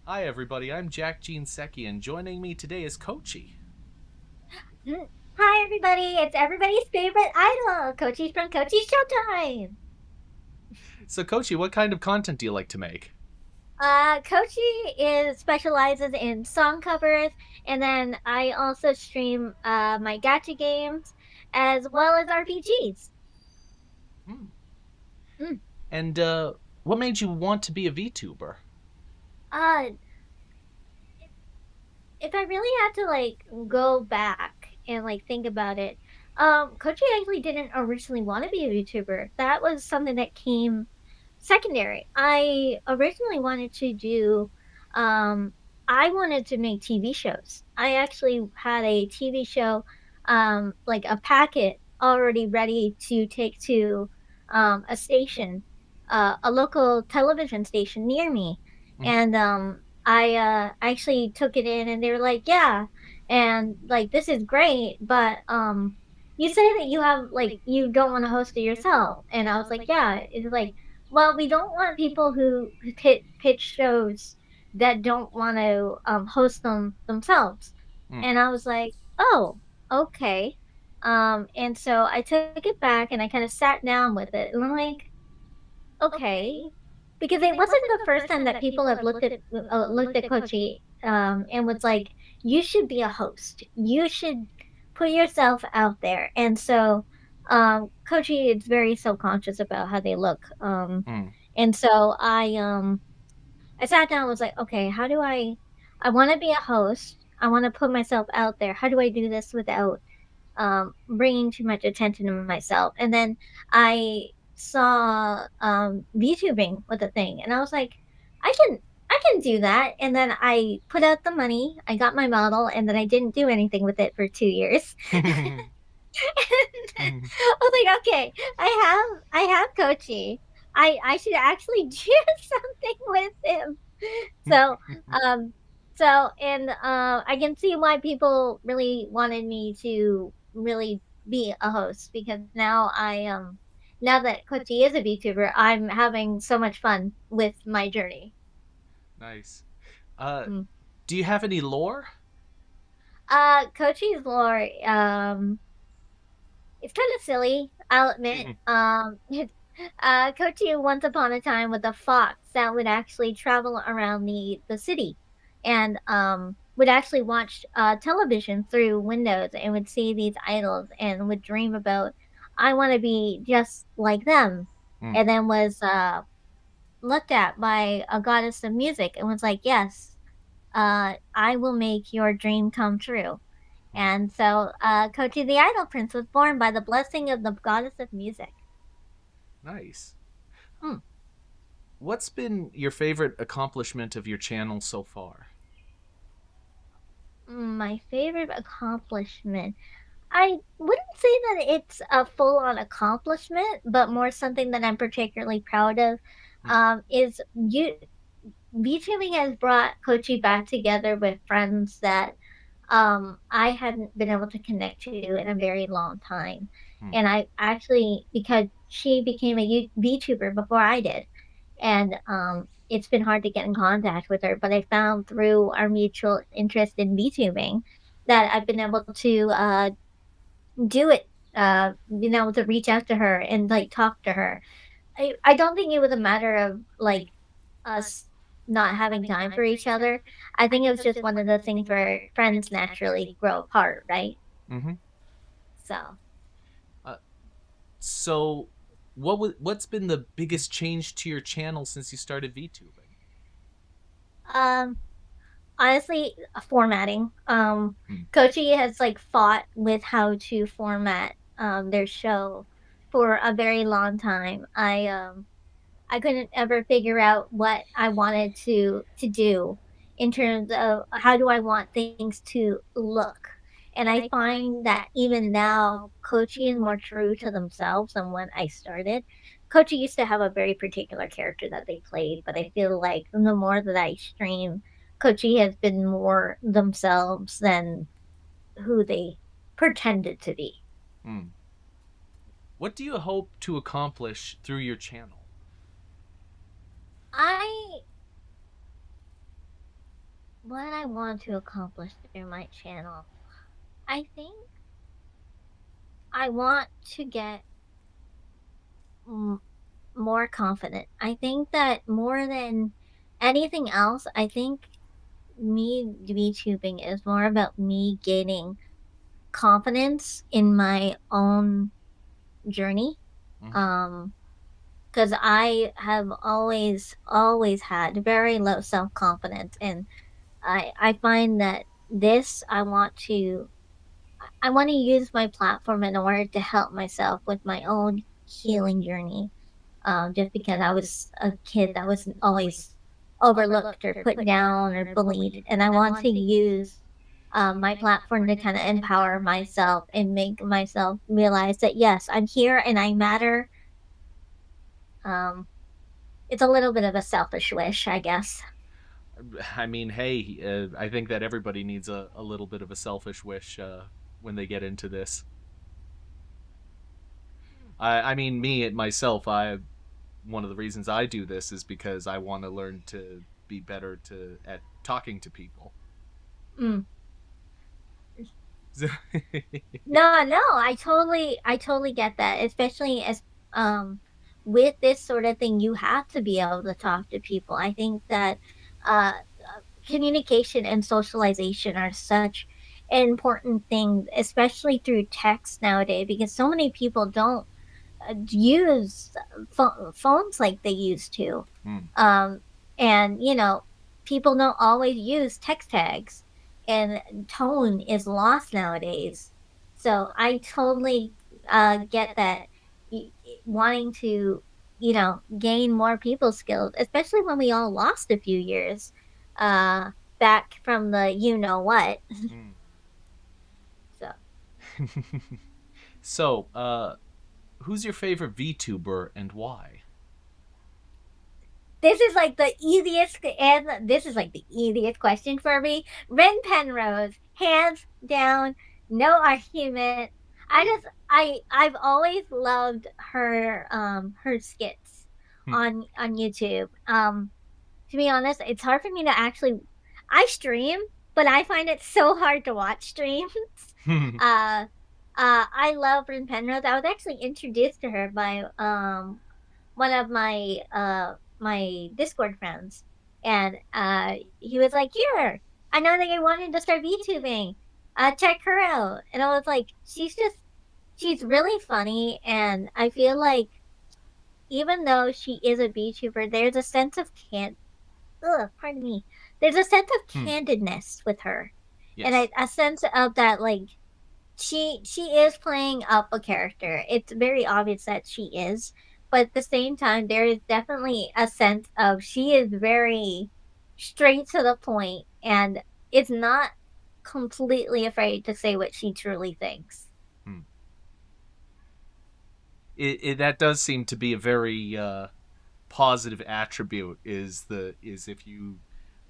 Hi everybody, I'm Jack Jinseki, and joining me today is Kocchi. Hi, everybody. It's everybody's favorite idol, Kocchi from Kocchi Showtime. So Kocchi, what kind of content do you like to make? Kocchi is specializes in song covers, and then I also stream my gacha games as well as RPGs. Hmm. Mm. And what made you want to be a VTuber? Uh, if I really had to go back and think about it, Kocchi actually didn't originally want to be a YouTuber. That was something that came secondary. I originally wanted to do um I wanted to make TV shows. I actually had a TV show, like a packet already ready to take to a station, a local television station near me. Mhm. And I actually took it in and they were like, "Yeah." And like, "This is great, but you say that you don't want to host it yourself." And I was like, "Yeah." It's like, well, we don't want people who pitch shows that don't want to host them themselves. Mm. And I was like, "Oh, okay." And so I took it back and I kind of sat down with it, and I'm like, "Okay," because it wasn't the first time that people have looked at Kochi and was like, "You should be a host. You should put yourself out there." And so Kochi is very self-conscious about how they look. Mm. And so I sat down and was like, "Okay, how do I want to be a host. I want to put myself out there. How do I do this without bringing too much attention to myself?" And then I saw VTubing with a thing, and I was like, "I can, I can do that." And then I put out the money, I got my model, and then I didn't do anything with it for 2 years. And I was like, "Okay, I have Kochi. I should actually do something with him." So, um, I can see why people really wanted me to really be a host because now that Kocchi is a VTuber, I'm having so much fun with my journey. Nice. Uh, Mm. do you have any lore? Kocchi's lore, it's kind of silly, I'll admit. Mhm. Kocchi once upon a time was a fox that would actually travel around the city and would actually watch television through windows and would see these idols and would dream about, "I want to be just like them." Mm. And then was looked at by a goddess of music and was like, "Yes, I will make your dream come true." Mm. And so, Kochi the Idol Prince was born by the blessing of the goddess of music. Nice. Hmm. What's been your favorite accomplishment of your channel so far? My favorite accomplishment. I wouldn't say that it's a full-on accomplishment, but more something that I'm particularly proud of. Mm. Is you VTubing has brought Kochi back together with friends that I hadn't been able to connect to in a very long time. Mm. And I actually, because she became a VTuber before I did, and it's been hard to get in contact with her. But I found through our mutual interest in VTubing that I've been able to do it. Been able to reach out to her and talk to her. I don't think it was a matter of us not having time for each other. I think it was just one of the things where friends naturally grow apart, right? Mm-hmm. So, Uh, so, what's been the biggest change to your channel since you started VTubing? um, honestly, formatting. Mm. Kochi has fought with how to format their show for a very long time. I couldn't ever figure out what I wanted to do in terms of how do I want things to look. And I find that even now, Kochi is more true to themselves than when I started. Kochi used to have a very particular character that they played, but I feel like the more that I stream, Kochi has been more themselves than who they pretended to be. Mm. What do you hope to accomplish through your channel? I what I want to accomplish through my channel. I think I want to get m- more confident. I think that more than anything else, I think me VTubing is more about me gaining confidence in my own journey. Hmm. Um, because I have always had very low self-confidence, and I find that this I want to use my platform in order to help myself with my own healing journey. Just because I was a kid that was always overlooked or put down or bullied, and I want to use my platform to kind of empower myself and make myself realize that yes, I'm here and I matter. Um, it's a little bit of a selfish wish, I guess. I mean, hey, I think that everybody needs a little bit of a selfish wish when they get into this. I mean, me myself, I one of the reasons I do this is because I want to learn to be better to at talking to people. Mm. No, no, I totally get that, especially as with this sort of thing, you have to be able to talk to people. I think that communication and socialization are such an important thing, especially through text nowadays, because so many people don't use phones like they used to. Hmm. Um, and, people don't always use text tags, and tone is lost nowadays. So I totally get that wanting to, gain more people skills, especially when we all lost a few years uh, back from the you know what. Hmm. So So, who's your favorite VTuber and why? This is like the easiest question for me. Ren Penrose, hands down, no argument. I've always loved her skits on YouTube. To be honest, it's hard for me to actually I stream, but I find it so hard to watch streams. uh I love Ren Penrose. I was actually introduced to her by one of my Discord friends, and he was like, "Here, I know that you wanted to start VTubing. Check her out." And I was like, she's really funny, and I feel like even though she is a VTuber, there's a sense of pardon me, there's a sense of Hmm. candidness with her, and Yes. a sense of that like she is playing up a character. It's very obvious that she is, but at the same time, there is definitely a sense of she is very straight to the point and is not completely afraid to say what she truly thinks. Hmm. That does seem to be a very positive attribute is if you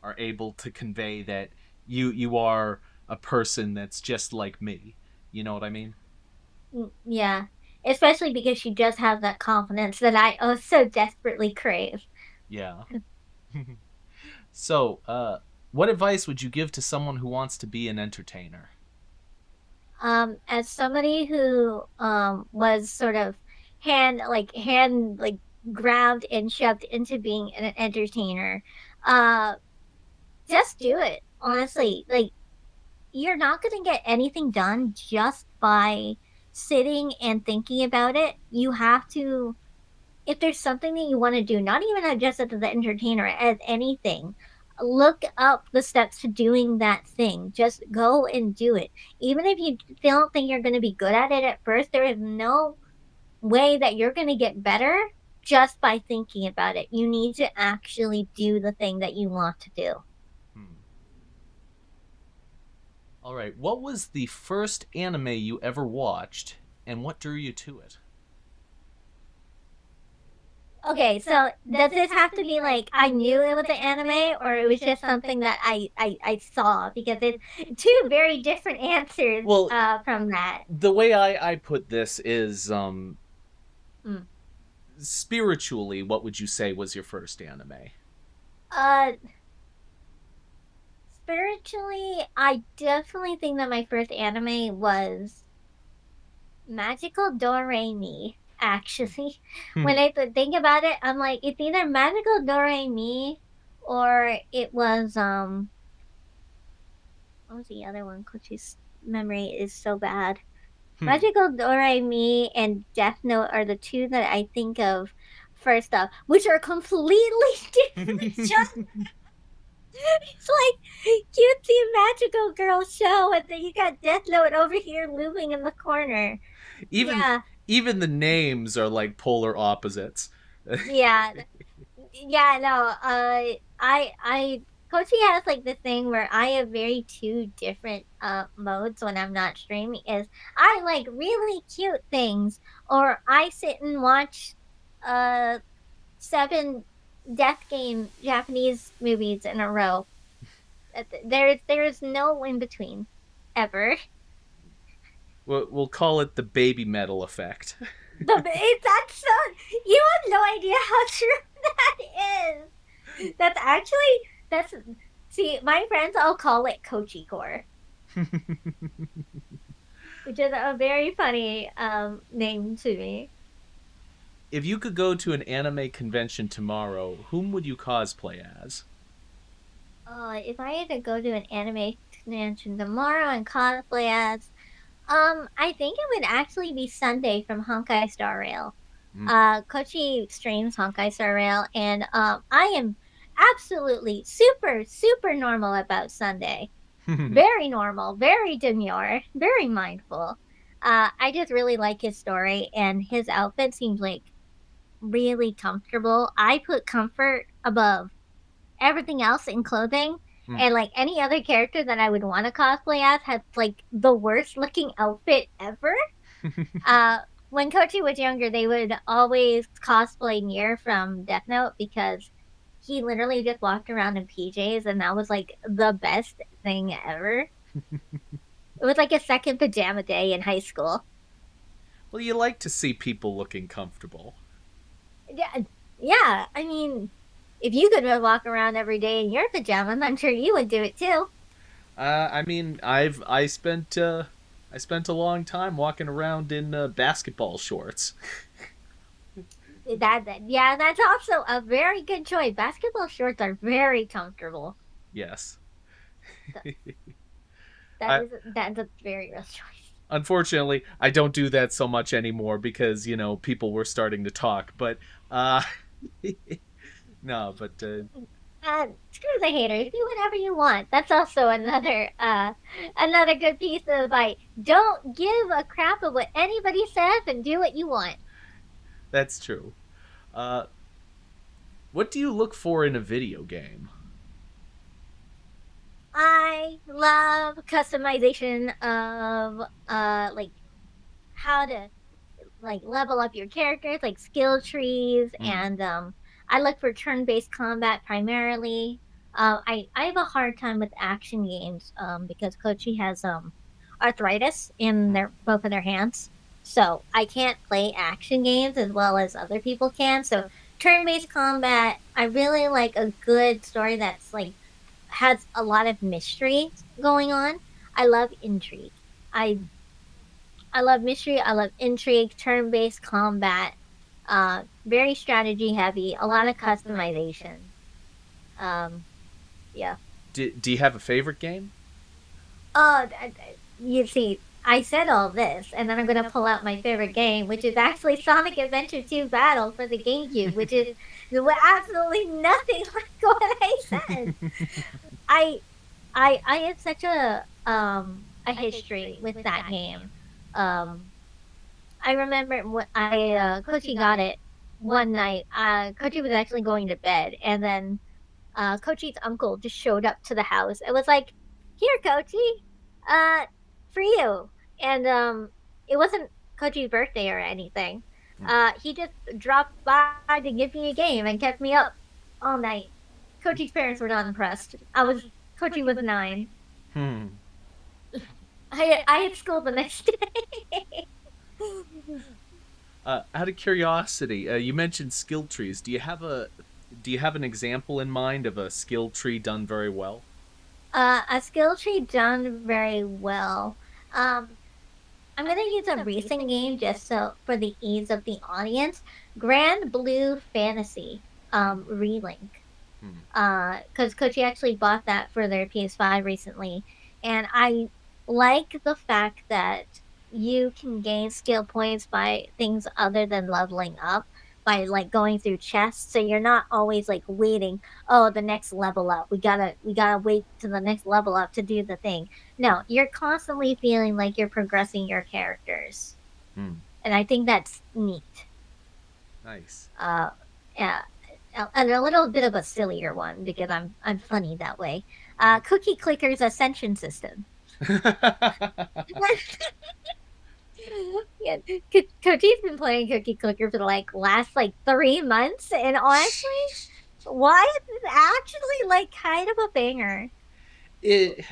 are able to convey that you are a person that's just like me. You know what I mean? Yeah, especially because she just has that confidence that I oh so desperately crave. Yeah. So, what advice would you give to someone who wants to be an entertainer? As somebody who was sort of hand like grabbed and shoved into being an entertainer, uh just do it. Honestly, like you're not going to get anything done just by sitting and thinking about it. You have to, if there's something that you want to do, not even just as the entertainer, as anything, look up the steps to doing that thing. Just go and do it. Even if you don't think you're going to be good at it at first, there is no way that you're going to get better just by thinking about it. You need to actually do the thing that you want to do. Hmm. All right. What was the first anime you ever watched, and what drew you to it? Okay, so does this have to be like I knew it was an anime, or it was just something that I saw? Because it's two very different answers Well, from that. the way I put this is Mm. spiritually, what would you say was your first anime? Uh, Spiritually, I definitely think that my first anime was Magical Do-Re-Mi. Actually, when I think about it, I'm like, it's either Magical Do-Re-Mi or it was what was the other one? Kochi's memory is so bad. Magical Do-Re-Mi and Death Note are the two that I think of first up, which are completely different shows. It's like cutesy magical girl show, and then you got Death Note over here looming in the corner. even Yeah, even the names are like polar opposites. yeah, yeah. No, I, Kochi has like this thing where I have very two different modes when I'm not streaming. Is I like really cute things, or I sit and watch uh seven Death Game Japanese movies in a row. There's no in between, ever. We'll call it the baby metal effect. That's so, you have no idea how true that is. That's actually that's see, my friends all call it Kochi core, which is a very funny name to me. If you could go to an anime convention tomorrow, whom would you cosplay as? If I had to go to an anime convention tomorrow and cosplay as, I think it would actually be Sunday from Honkai Star Rail. Kochi streams Honkai Star Rail, and I am absolutely super normal about Sunday. Very normal, very demure, very mindful. I just really like his story, and his outfit seems like really comfortable. I put comfort above everything else in clothing. And like any other character that I would want to cosplay as has like the worst looking outfit ever. Uh, when Kochi was younger, they would always cosplay Nier from Death Note because he literally just walked around in PJs, and that was like the best thing ever. It was like a second pajama day in high school. Well, you like to see people looking comfortable. Yeah, yeah. I mean, if you could walk around every day in your pajamas, I'm sure you would do it too. I mean, I spent a long time walking around in basketball shorts. Yeah, that's also a very good choice. Basketball shorts are very comfortable. Yes. Th- I that's a very real choice. unfortunately I don't do that so much anymore because people were starting to talk. But uh, no, but Screw the haters. Do whatever you want. That's also another good piece of advice. Don't give a crap of what anybody says and do what you want. that's true. Uh, what do you look for in a video game? I love customization of like how to like level up your characters, like skill trees, Mm. and I look for turn-based combat primarily. I have a hard time with action games because Kochi has arthritis in Mm. their both of their hands, so I can't play action games as well as other people can. So turn-based combat, I really like a good story that's like has a lot of mystery going on. I love intrigue. I I love mystery. I love intrigue, turn-based combat. Very strategy heavy. A lot of customization. Um, yeah. Do you have a favorite game? You see, I said all this, and then I'm gonna pull out my favorite game, which is actually Sonic Adventure 2 Battle for the GameCube, which is absolutely nothing like what I said. I I have such a history with that game. Um, I remember when Kochi got it one night. Kochi was actually going to bed, and then Kochi's uncle just showed up to the house. It was like, "Here, Kochi, uh, for you." And it wasn't Kochi's birthday or anything. He just dropped by to give me a game and kept me up all night. Kochi's parents were not impressed. Kochi was 9. Hmm. I had school the next day. Out of curiosity, you mentioned skill trees. Do you have an example in mind of a skill tree done very well? A skill tree done very well. Um, I'm gonna use a recent game just so for the ease of the audience. Grand Blue Fantasy, Relink. Hmm. Because Kocchi actually bought that for their PS5 recently, and I like the fact that you can gain skill points by things other than leveling up, by, like, going through chests, so you're not always, like, waiting, "Oh, the next level up, we gotta wait to the next level up to do the thing." No, you're constantly feeling like you're progressing your characters, Hmm. and I think that's neat. Nice. Uh, yeah, and a little bit of a sillier one because I'm funny that way. Cookie Clicker's Ascension System. Yeah, Cookie's been playing Cookie Clicker for the like last like 3 months, and honestly, why is it actually like kind of a banger?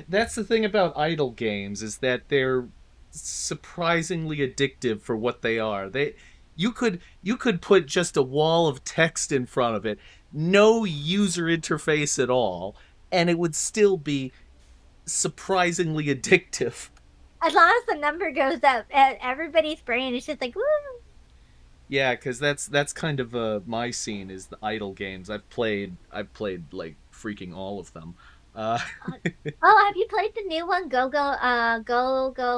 That's the thing about idle games is that they're surprisingly addictive for what they are. You could put just a wall of text in front of it, no user interface at all, and it would still be surprisingly addictive. As long as the number goes up, everybody's brain is just like, woo! Yeah, because that's kind of my scene is the idle games. I've played like freaking all of them. Uh, Uh, oh, have you played the new one, Go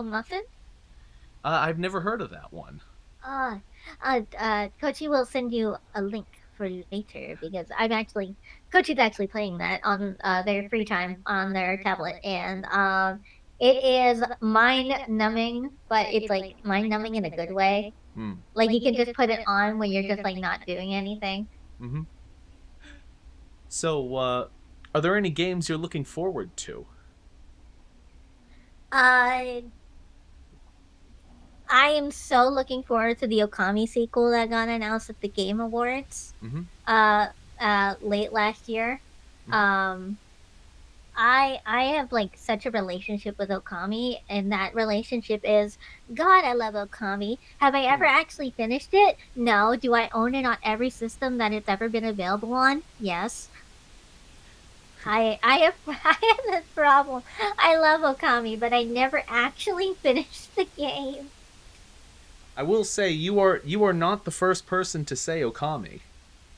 Muffin? I've never heard of that one. Uh, Kochi will send you a link for you later because Kochi's actually playing that on their free time on their tablet, and it is mind numbing, but it's like mind numbing in a good way. Hmm. Like you can just put it on when you're just like not doing anything. Mm-hmm. So, are there any games you're looking forward to? Uh, I am so looking forward to the Okami sequel that got announced at the Game Awards Mm-hmm. uh late last year. Mm-hmm. Um I have like such a relationship with Okami, and that relationship is God, I love Okami. Have I ever Hmm. actually finished it? No. Do I own it on every system that it's ever been available on? Yes. I have I have this problem. I love Okami, but I never actually finished the game. I will say you are not the first person to say Okami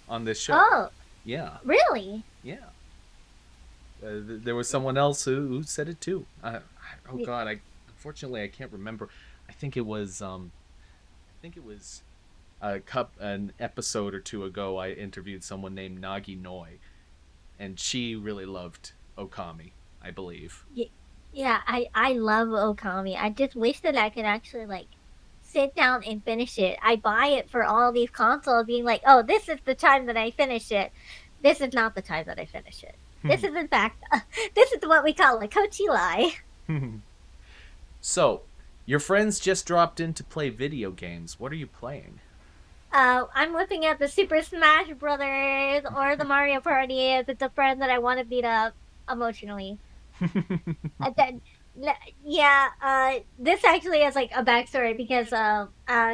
on this show. Oh, Yeah, really? yeah. There was someone else who said it too. Oh God, I unfortunately I can't remember. I think it was an episode or two ago. I interviewed someone named Nagi Noi, and she really loved Okami. I believe. Y- Yeah, I love Okami. I just wish that I could actually like sit down and finish it. I buy it for all these consoles, being like, "Oh, this is the time that I finish it." This is not the time that I finish it. This is in fact, this is what we call a Kocchi lie. So, your friends just dropped in to play video games. What are you playing? I'm looking at the Super Smash Brothers or the Mario Party as it's a friend that I want to beat up emotionally. Then, yeah, this actually has like a backstory because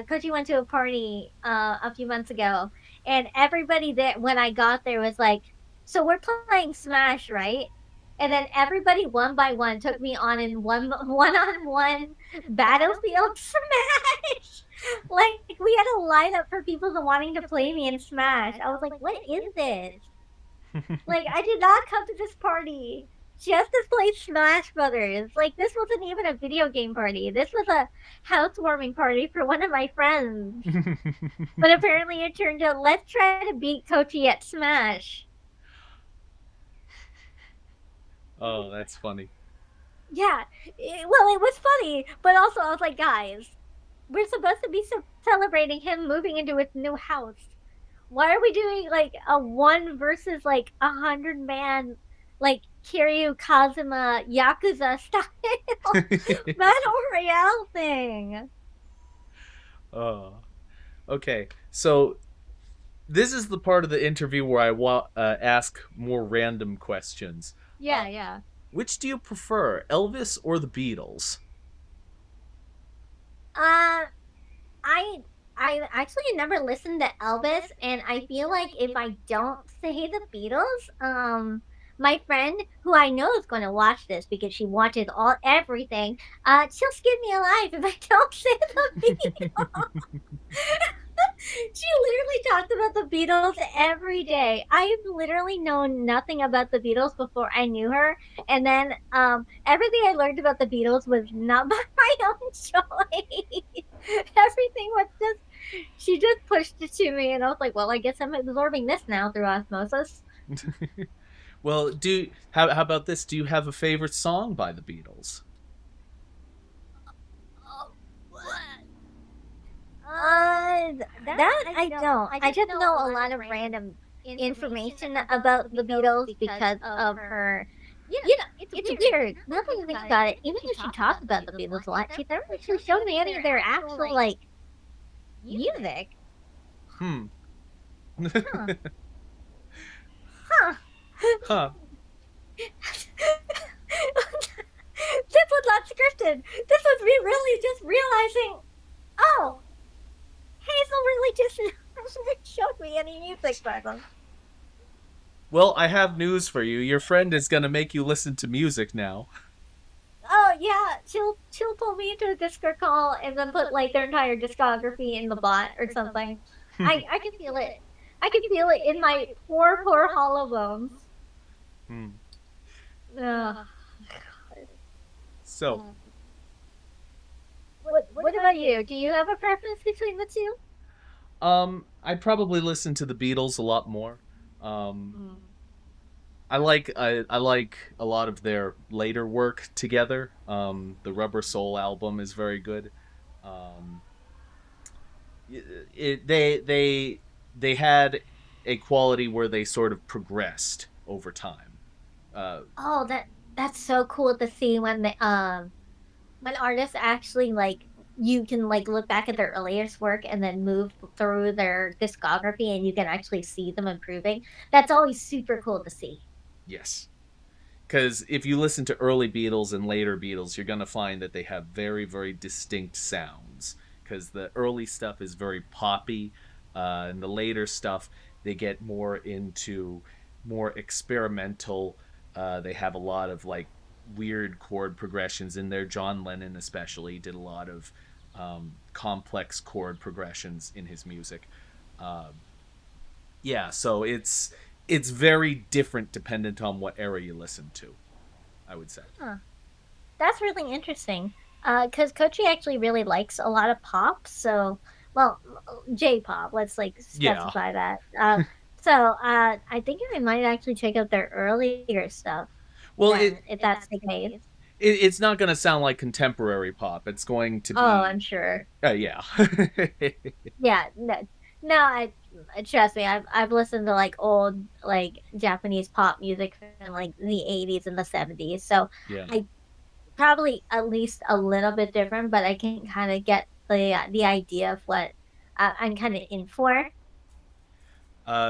Kochi went to a party a few months ago, and everybody there when I got there was like, "So we're playing Smash, right?" And then everybody one by one took me on in one on one Battlefield Smash. Like we had a lineup for people wanting to play me in Smash. I was like, "What is this?" Like, I did not come to this party just to play Smash Brothers. Like, this wasn't even a video game party. This was a housewarming party for one of my friends. But apparently it turned out, let's try to beat Kochi at Smash. Oh, that's funny. Yeah, well, it was funny, but also I was like, guys, we're supposed to be celebrating him moving into his new house. Why are we doing like a one versus like 100 man like Kiryu Kazuma Yakuza style battle royale thing? Oh, okay. So this is the part of the interview where I ask more random questions. Yeah, yeah. Which do you prefer, Elvis or the Beatles? Uh, I I actually never listened to Elvis, and I feel like if I don't say the Beatles, my friend, who I know is going to watch this because she watches all everything, she'll skin me alive if I don't say the She literally talks about the Beatles every day. I have literally known nothing about the Beatles before I knew her, and then everything I learned about the Beatles was not by my own choice. Everything was just she just pushed it to me, and I was like, "Well, I guess I'm absorbing this now through osmosis." Well, how about this? Do you have a favorite song by the Beatles? That I don't. I just know a lot of random information about the Beatles because of her. You know, it's weird. Now that I think about it, even though she talks about the Beatles a lot, she never actually showed me any of their actual like music. Hmm. Huh? Huh? Huh. This was not scripted. This was me really just realizing. Oh, Hazel really just showed me any music by them. Well, I have news for you. Your friend is gonna make you listen to music now. Oh yeah, she'll pull me into a Discord call and then put like their entire discography in the bot or something. I can feel it. I can feel it in my poor hollow bones. Hmm. Ugh. So, What about you? Do you have a preference between the two? I probably listen to the Beatles a lot more. Um, I like a lot of their later work together. The Rubber Soul album is very good. Um, it, they had a quality where they sort of progressed over time. Uh, Oh, that's so cool to see when artists actually like you can like look back at their earliest work and then move through their discography and you can actually see them improving. That's always super cool to see. yes, because if you listen to early Beatles and later Beatles, you're gonna find that they have very distinct sounds. Because the early stuff is very poppy, and the later stuff they get more into more experimental. They have a lot of like weird chord progressions in there. John Lennon especially did a lot of complex chord progressions in his music. Uh, yeah, so it's very different dependent on what era you listen to, I would say. Huh. That's really interesting. Because Kochi actually really likes a lot of pop, so well, J-pop. Let's like Yeah. specify that. I think I might actually check out their earlier stuff. Well, Then, if that's the case. it's not going to sound like contemporary pop. It's going to Oh, be I'm sure. yeah. Yeah, no, trust me. I've listened to like old like Japanese pop music from like the 80s and the 70s. So Yeah. I probably at least a little bit different, but I can kind of get the idea of what I'm kind of in for.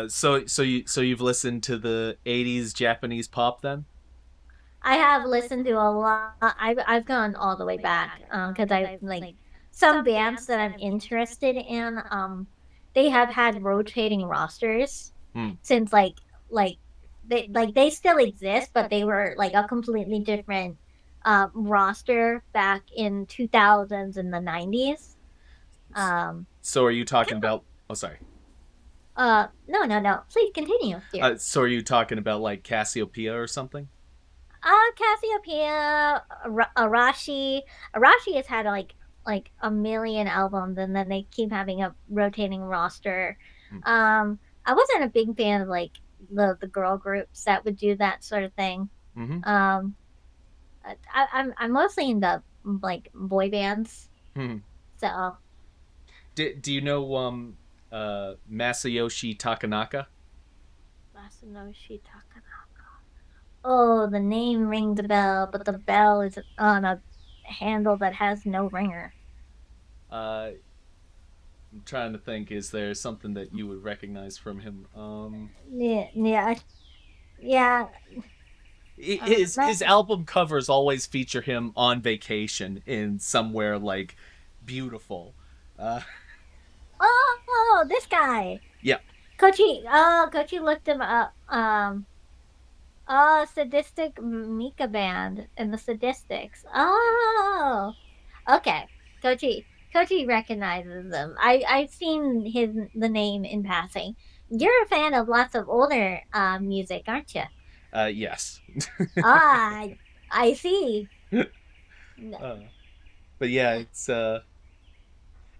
So you've listened to the 80s Japanese pop then? I have listened to a lot. I've gone all the way back because I like some bands that I'm interested in. They have had rotating rosters Hmm. since like they still exist, but they were like a completely different roster back in 2000s and the 90s. Um, So are you talking kind about Oh, sorry. no. Please continue, dear. So are you talking about like Cassiopeia or something? Cassiopeia, Arashi. Arashi has had like a million albums, and then they keep having a rotating roster. Hmm. I wasn't a big fan of like the girl groups that would do that sort of thing. Mm-hmm. Um, I'm mostly into like boy bands. Hmm. So Do you know Masayoshi Takanaka? Masanoshi Takada. Oh, the name rings a bell, but the bell is on a handle that has no ringer. Uh, I'm trying to think. Is there something that you would recognize from him? Yeah, yeah. His album covers always feature him on vacation in somewhere like beautiful. Uh, This guy. yeah. Kochi. Oh, Kochi looked him up. Oh, Sadistic Mika Band and the Sadistics. Oh, okay. Kocchi recognizes them. I've seen the name in passing. You're a fan of lots of older music, aren't you? Yes. Ah, I see. uh, but yeah, it's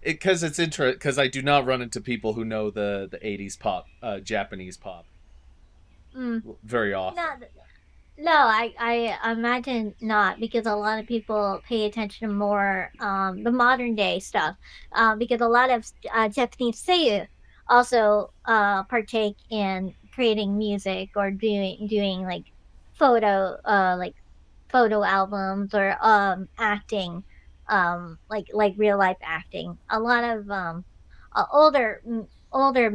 because it's interesting because I do not run into people who know the 80s pop, Japanese pop Mm, very often. not No, I imagine not because a lot of people pay attention to more the modern day stuff because a lot of Japanese seiyu also partake in creating music or doing like photo albums or acting like real life acting. A lot of older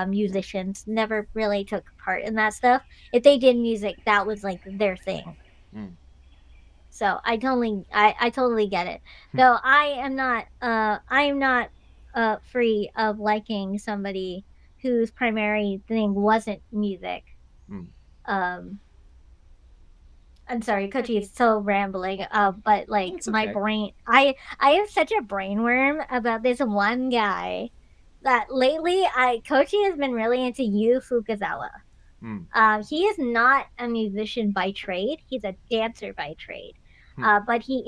musicians never really took part in that stuff. If they did music, that was like their thing. Mm. So I totally get it. Though I am not free of liking somebody whose primary thing wasn't music. Mm. Um I'm sorry, Kochi is so rambling. But like That's my okay. brain, I have such a brain worm about this one guy that lately Kochi has been really into Yu Fukazawa. Mm. He is not a musician by trade. He's a dancer by trade. Mm. But he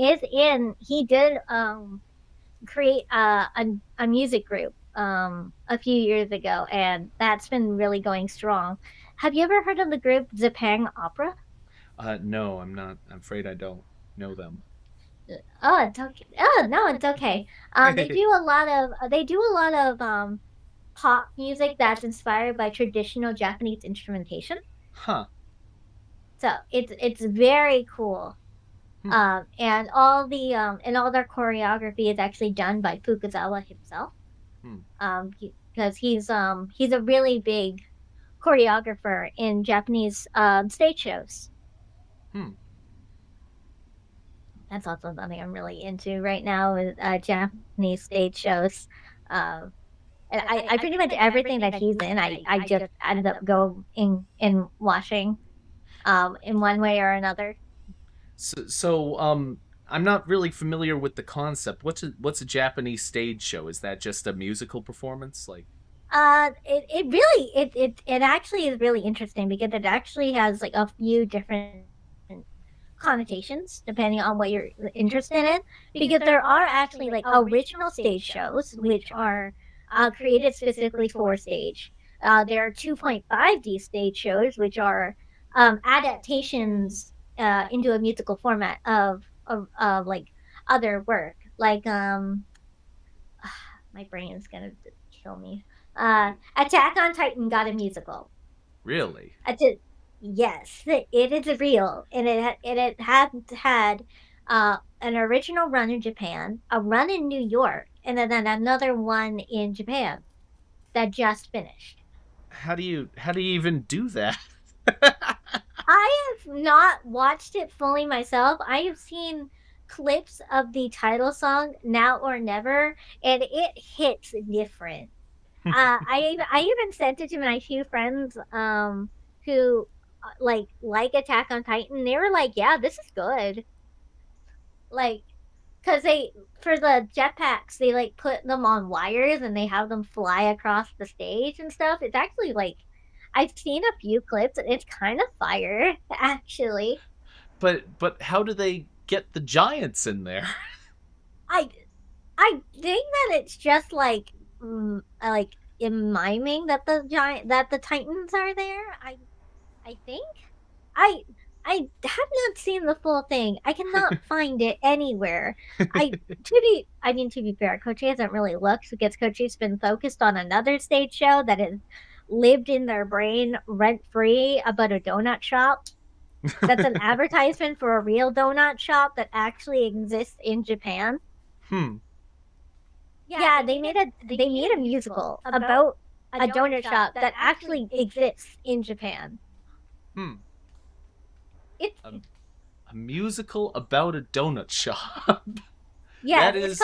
did create a music group a few years ago, and that's been really going strong. Have you ever heard of the group Zepang Opera? No, I'm not. I'm afraid I don't know them. Oh, it's okay. Oh, no, it's okay. They do a lot of pop music that's inspired by traditional Japanese instrumentation. Huh. So it's very cool. Hmm. And all their choreography is actually done by Fukuzawa himself. Hmm. Because he's a really big choreographer in Japanese stage shows. Hmm. That's also something I'm really into right now is Japanese stage shows. Um, and I pretty much everything that he's in, I just ended up going in watching in one way or another. So, I'm not really familiar with the concept. What's a Japanese stage show? Is that just a musical performance? Like, It actually is really interesting because it actually has like a few different connotations depending on what you're interested in. Because there are actually like original stage shows which are created specifically for stage. There are 2.5D stage shows which are adaptations into a musical format of like other work like my brain is gonna kill me. Attack on Titan got a musical. really? I did, yes, it is real, and it had an original run in Japan, a run in New York, and then another one in Japan that just finished. How do you even do that? I have not watched it fully myself. I have seen clips of the title song "Now or Never," and it hits different. I even sent it to my few friends who like Attack on Titan. They were like, "Yeah, this is good." Like, cause they for the jetpacks, they like put them on wires and they have them fly across the stage and stuff. It's actually like I've seen a few clips. And it's kind of fire, actually. But how do they get the giants in there? I I think that it's just like in miming that the Titans are there. I think I I have not seen the full thing. I cannot find it anywhere. To be fair, Coach hasn't really looked because Coach's been focused on another stage show that has lived in their brain rent free about a donut shop. That's an advertisement for a real donut shop that actually exists in Japan. Hmm. Yeah, they made a musical about a donut shop that actually exists in Japan. Hmm. It's A, a musical about a donut shop. Yes, That is.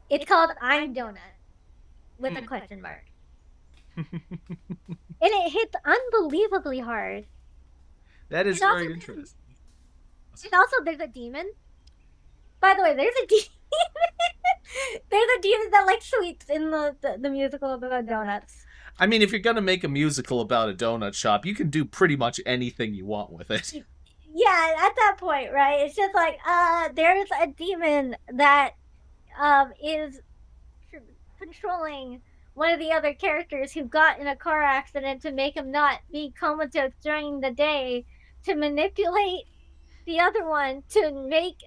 it's called I'm Donut with a Hmm. question mark. And it hits unbelievably hard. That is And also, very interesting. there's a demon. By the way, there's a demon. There's a demon that likes sweets in the musical about donuts. I mean, if you're gonna make a musical about a donut shop, you can do pretty much anything you want with it. Yeah, at that point, right? It's just like, there's a demon that is controlling one of the other characters who got in a car accident to make him not be comatose during the day, to manipulate the other one to make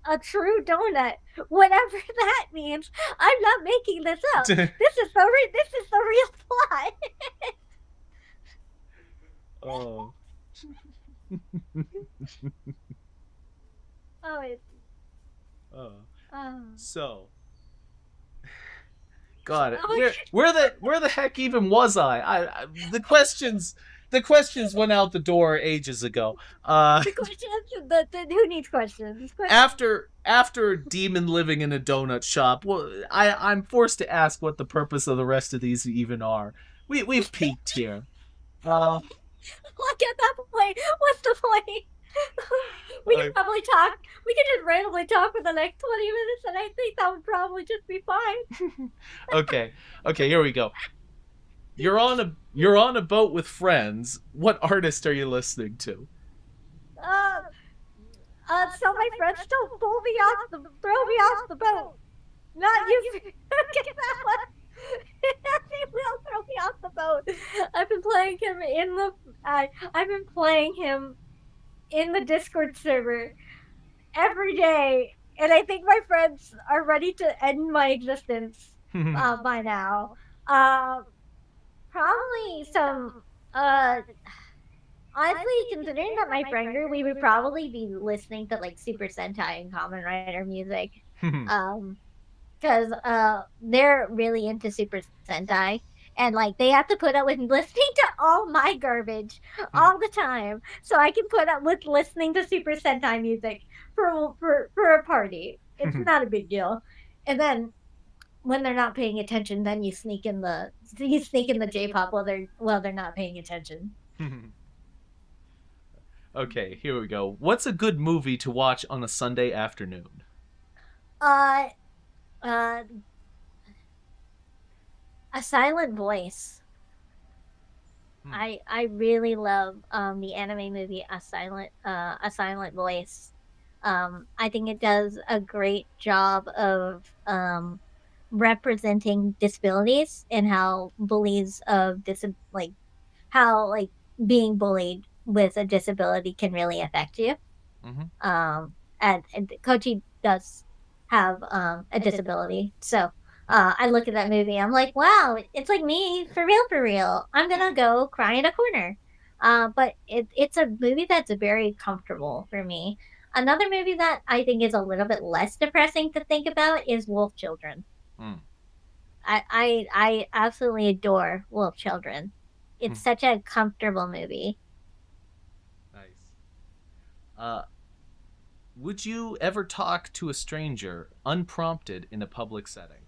a true donut, whatever that means. I'm not making this up. This is the real plot. Oh. Oh, it's Oh. oh. So, God, Oh, where the heck even was I? The questions went out the door ages ago. the questions. The who needs questions? After Demon living in a donut shop, well, I'm forced to ask what the purpose of the rest of these even are. We've peaked here. Uh, Like at that point, what's the point? We can probably talk. We can just randomly talk for the next 20 minutes, and I think that would probably just be fine. okay, here we go. You're on a boat with friends. What artist are you listening to? Uh, so my friends don't throw me off the boat. Not you. Get that one. They will throw me off the boat. I've been playing him in the. I've been playing him in the Discord server every day, and I think my friends are ready to end my existence by now. Uh, Probably some. Honestly, considering that my friend group, we would probably be listening to like Super Sentai and Kamen Rider music. Um, because they're really into Super Sentai, and like they have to put up with listening to all my garbage all the time, so I can put up with listening to Super Sentai music for a party. It's not a big deal. And then when they're not paying attention, then you sneak in the J-pop while they're not paying attention. Okay, here we go. What's a good movie to watch on a Sunday afternoon? Uh, uh, a Silent Voice. I really love the anime movie A Silent Voice. I think it does a great job of representing disabilities and how bullies of like how like being bullied with a disability can really affect you. Mm-hmm. And Kocchi does have a disability, so I look at that movie. I'm like, wow, it's like me for real, for real. I'm gonna go cry in a corner. But it's a movie that's very comfortable for me. Another movie that I think is a little bit less depressing to think about is Wolf Children. Mm. I absolutely adore Wolf Children. It's such a comfortable movie. Nice. Uh, would you ever talk to a stranger unprompted in a public setting?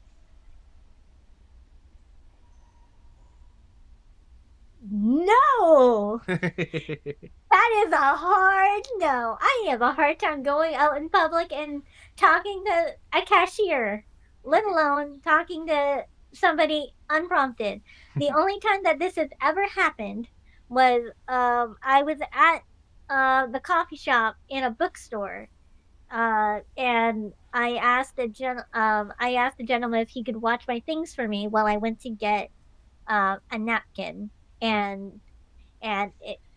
No, that is a hard no. I have a hard time going out in public and talking to a cashier, let alone talking to somebody unprompted. The only time that this has ever happened was I was at the coffee shop in a bookstore, and I asked the gentleman if he could watch my things for me while I went to get a napkin, and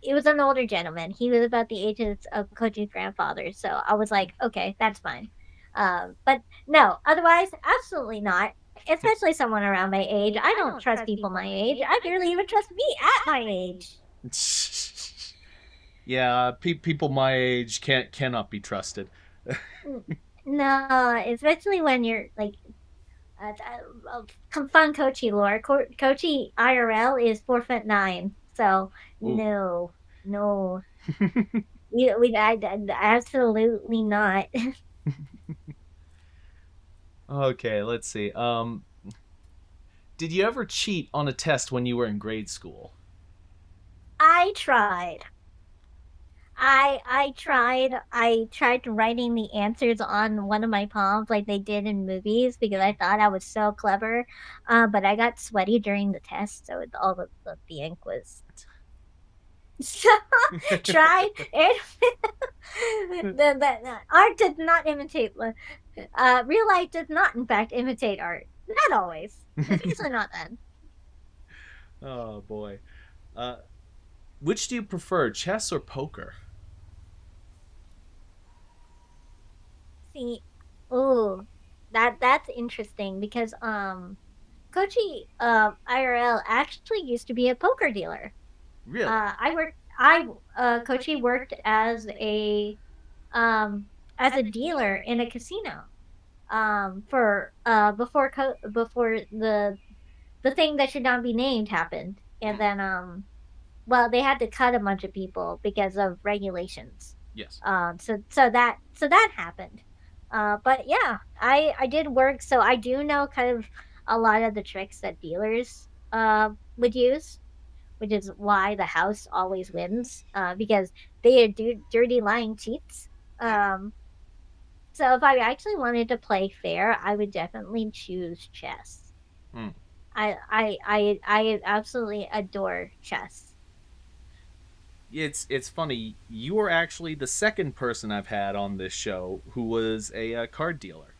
it was an older gentleman. He was about the ages of Koji's grandfather, so I was like, okay, that's fine. But no, otherwise, absolutely not. Especially someone around my age. I don't trust people my age. I barely even trust me at my age. Yeah, people my age cannot be trusted. No, especially when you're like, fun Kocchi lore. Kocchi IRL is 4'9", so Ooh. no, no, absolutely not. Okay, let's see. Did you ever cheat on a test when you were in grade school? I tried. I tried writing the answers on one of my palms like they did in movies because I thought I was so clever, but I got sweaty during the test, so all the ink was so tried and the art did not imitate real life does not in fact imitate art. Not always, especially not then. Oh boy. Uh, which do you prefer, chess or poker? See, oh, that's interesting because Kocchi IRL actually used to be a poker dealer. Really? I worked I Kocchi worked as a dealer in a casino for before the thing that should not be named happened. And Hmm. then well, they had to cut a bunch of people because of regulations. Yes. So that happened. But yeah, I did work, so I do know kind of a lot of the tricks that dealers would use, which is why the house always wins, because they are dirty lying cheats. Um, so if I actually wanted to play fair, I would definitely choose chess. Hmm. I absolutely adore chess. It's funny. You were actually the second person I've had on this show who was a card dealer.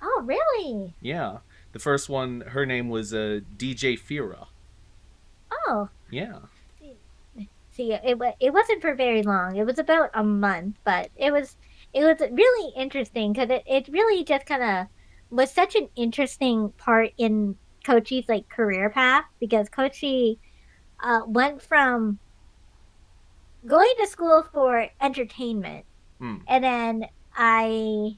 Oh, really? Yeah, the first one, her name was DJ Fira. Oh, Yeah. see, it wasn't for very long. It was about a month, but it was really interesting because it really just kind of was such an interesting part in Kochi's like career path because Kochi went from going to school for entertainment, Hmm. and then I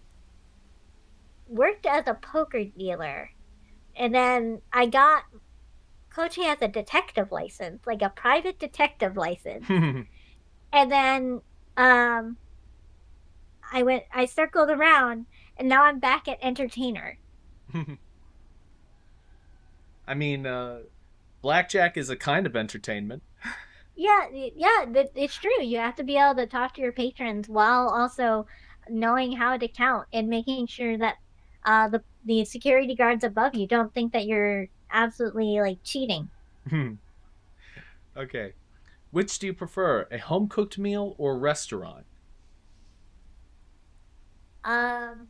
worked as a poker dealer, and then I got Kochi has a detective license, like a private detective license, and then um I circled around and now I'm back at entertainer. I mean, blackjack is a kind of entertainment. Yeah, yeah, it's true. You have to be able to talk to your patrons while also knowing how to count and making sure that the security guards above you don't think that you're absolutely like cheating. Okay. Which do you prefer, a home cooked meal or a restaurant? Um,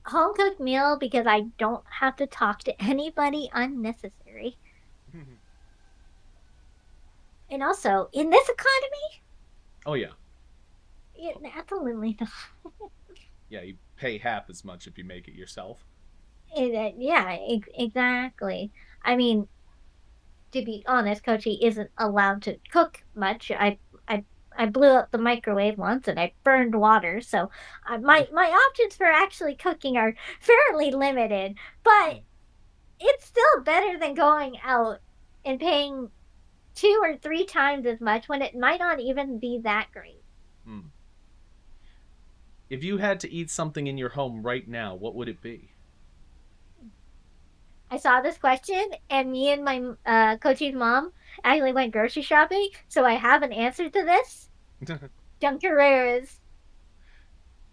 home cooked meal because I don't have to talk to anybody unnecessary. And also, in this economy, Oh yeah. absolutely not. Yeah, you pay half as much if you make it yourself. Yeah, exactly. I mean, to be honest, Kochi isn't allowed to cook much. I I blew up the microwave once and I burned water, so my options for actually cooking are fairly limited. But it's still better than going out and paying 2 or 3 times as much when it might not even be that great. Hmm. If you had to eat something in your home right now, what would it be? I saw this question, and me and my Kochi's mom actually went grocery shopping, so I have an answer to this. Dunkaroos.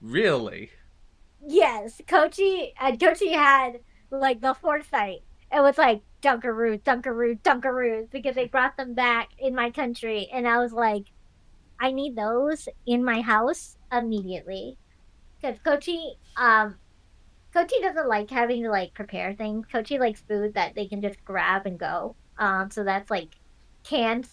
Really? Yes, Kochi had like the foresight. It was like Dunkaroos, Dunkaroos, Dunkaroos because they brought them back in my country, and I was like, I need those in my house immediately because Kochi doesn't like having to like prepare things. Kochi likes food that they can just grab and go. So that's like canned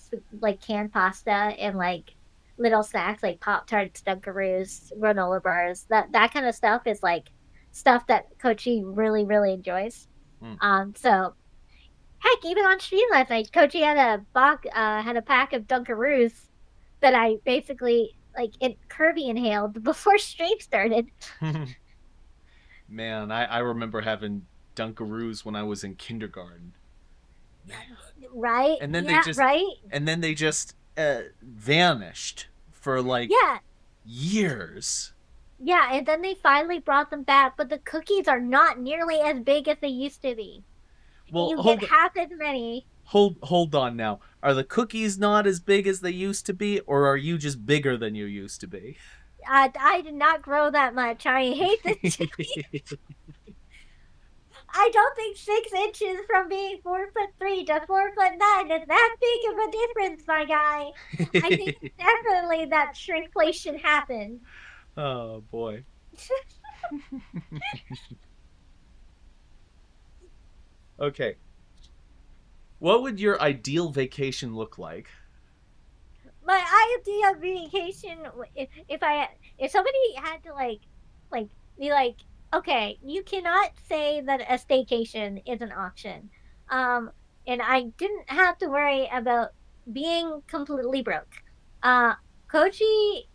pasta and like little snacks like Pop Tarts, Dunkaroos, granola bars. That kind of stuff is like stuff that Kochi really enjoys. Hmm. So heck, even on stream last night, Kochi had a pack of Dunkaroos that I basically like Kirby inhaled before stream started. Man, I remember having Dunkaroos when I was in kindergarten. Man. Right? And then they Yeah, just right? vanished for like Yeah, years. yeah, and then they finally brought them back, but the cookies are not nearly as big as they used to be. Well, You get hold half as many. hold on now. Are the cookies not as big as they used to be, or are you just bigger than you used to be? I did not grow that much. I hate this. I don't think 6 inches from being 4'3" to 4'9" is that big of a difference, my guy. I think definitely that shrinkflation happened. Oh boy. Okay. What would your ideal vacation look like? My idea of vacation, if somebody had to like be like, okay, you cannot say that a staycation is an option, um, and I didn't have to worry about being completely broke. Uh, Kochi